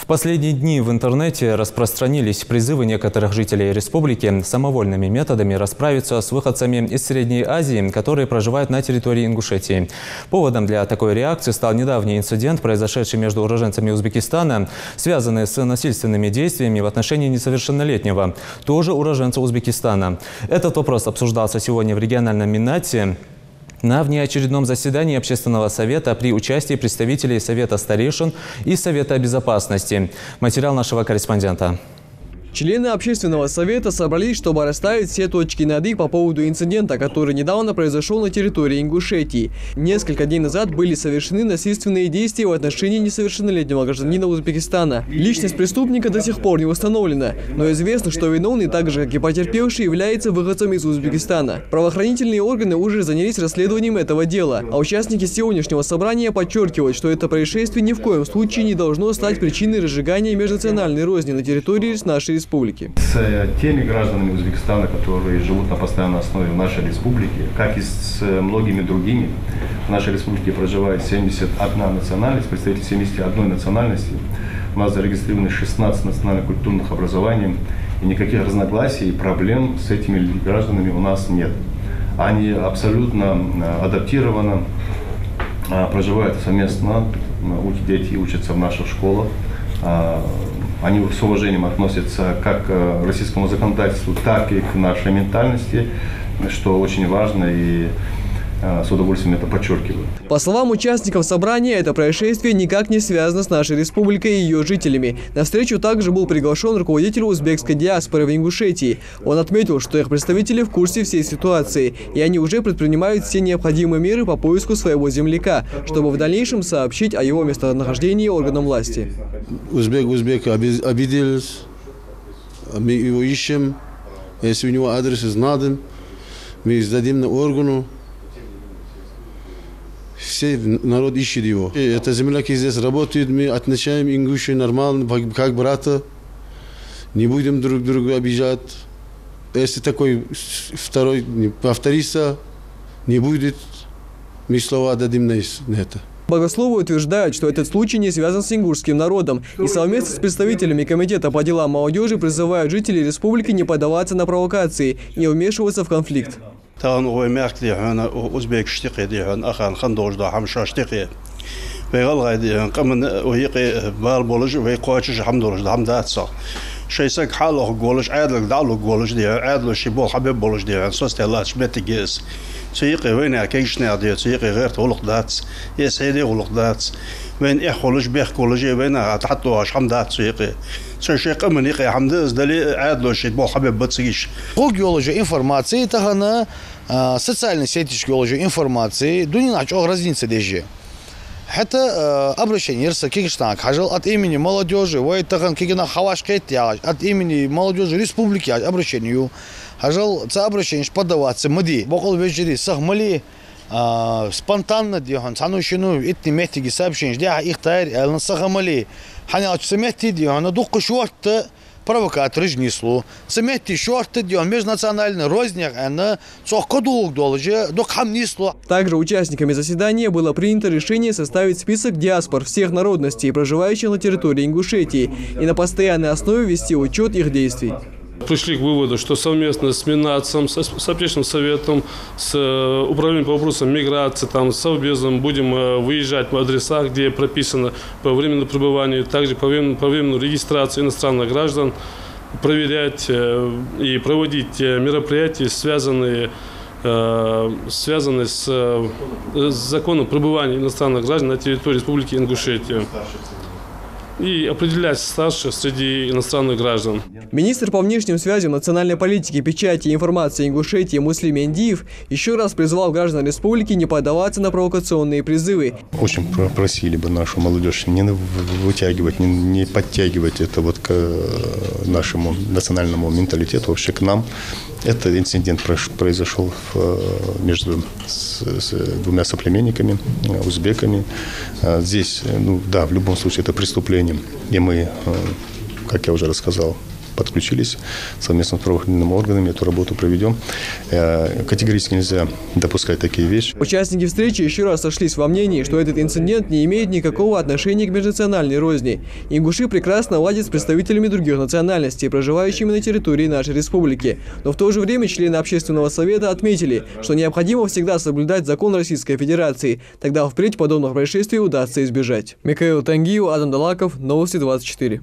В последние дни в интернете распространились призывы некоторых жителей республики самовольными методами расправиться с выходцами из Средней Азии, которые проживают на территории Ингушетии. Поводом для такой реакции стал недавний инцидент, произошедший между уроженцами Узбекистана, связанный с насильственными действиями в отношении несовершеннолетнего, тоже уроженца Узбекистана. Этот вопрос обсуждался сегодня в региональном Минате на внеочередном заседании Общественного совета при участии представителей Совета старейшин и Совета безопасности. Материал нашего корреспондента. Члены Общественного совета собрались, чтобы расставить все точки над «и» по поводу инцидента, который недавно произошел на территории Ингушетии. Несколько дней назад были совершены насильственные действия в отношении несовершеннолетнего гражданина Узбекистана. Личность преступника до сих пор не установлена, но известно, что виновный, так же как и потерпевший, является выходцем из Узбекистана. Правоохранительные органы уже занялись расследованием этого дела, а участники сегодняшнего собрания подчеркивают, что это происшествие ни в коем случае не должно стать причиной разжигания межнациональной розни на территории нашей республики. С теми гражданами Узбекистана, которые живут на постоянной основе в нашей республике, как и с многими другими, в нашей республике проживает 71 национальность, представители 71 национальности. У нас зарегистрированы 16 национально-культурных образований, и никаких разногласий и проблем с этими гражданами у нас нет. Они абсолютно адаптированы, проживают совместно, дети учатся в наших школах. Они с уважением относятся как к российскому законодательству, так и к нашей ментальности, что очень важно, и с удовольствием это подчеркиваю. По словам участников собрания, это происшествие никак не связано с нашей республикой и ее жителями. На встречу также был приглашен руководитель узбекской диаспоры в Ингушетии. Он отметил, что их представители в курсе всей ситуации, и они уже предпринимают все необходимые меры по поиску своего земляка, чтобы в дальнейшем сообщить о его местонахождении органам власти. Узбек обиделись, мы его ищем, если у него адрес знаем, мы сдадим на органу. Все народ ищет его. Это земляки здесь работают, мы отмечаем Ингушетию нормально, как брата. Не будем друг друга обижать. Если такой второй повторится, не будет, мы слова дадим на это. Богословы утверждают, что этот случай не связан с ингушским народом, и совместно с представителями Комитета по делам молодежи призывают жителей республики не поддаваться на провокации и не вмешиваться в конфликт. تان هو مرکزی هن ازبک شتقی دی هن آخان خندوج دا هم شاشتقی ویگال غادی هن قمن ویقی بال بولج وی قاچش هم دولج دا هم داتسا شیسک حاله گولج عادل دالو گولج دی عادل شیبول حبیب بولج دی هن سوستلاش متگیس سیقی وینا کیش نادی سیقی غیر تولق داتس یسیدی ولق داتس وين إخولج بيخولج وين تحطوا هم دات سيقي سيق من يقي حمد إزدلي عادلو شيء بو حبيب بتسيش. Геология информации тагана социальные сети геология информации дунинach о разнице даже. Это обращение Киргизстан хажал от имени молодежи, вот таган кигина хавашкет от имени молодежи республики обращению хажал за обращение подаваться мди. Бокол вечери сахмали спонтанно дихан санушину этни метиги сообщения дя их тайр элн сахмали ханя чсмети дихан дук шорт провокатор жнислу смети шорт дихан межнациональный розняк она цохкодук долже дук хамнислу. Также участниками заседания было принято решение составить список диаспор всех народностей, проживающих на территории Ингушетии, и на постоянной основе вести учет их действий. Пришли к выводу, что совместно с Минатом, с общественным советом, с управлением по вопросам миграции, с Совбезом будем выезжать по адресах, где прописано по временному пребыванию, также по временной регистрации иностранных граждан, проверять и проводить мероприятия, связанные с законом пребывания иностранных граждан на территории Республики Ингушетия. И определять старших среди иностранных граждан. Министр по внешним связям, национальной политики, печати и информации Ингушетии Муслим Эндиев еще раз призвал граждан республики не поддаваться на провокационные призывы. Очень просили бы нашу молодежь не вытягивать, не подтягивать это вот к нашему национальному менталитету, вообще к нам. Этот инцидент произошел между двумя соплеменниками, узбеками. Здесь, в любом случае, это преступление. И мы, как я уже рассказал, подключились совместно с правоохранительными органами, эту работу проведем. Категорически нельзя допускать такие вещи. Участники встречи еще раз сошлись во мнении, что этот инцидент не имеет никакого отношения к межнациональной розни. Ингуши прекрасно ладят с представителями других национальностей, проживающими на территории нашей республики. Но в то же время члены общественного совета отметили, что необходимо всегда соблюдать закон Российской Федерации. Тогда впредь подобных происшествий удастся избежать. Михаил Тангиев, Адам Далаков, Новости 24.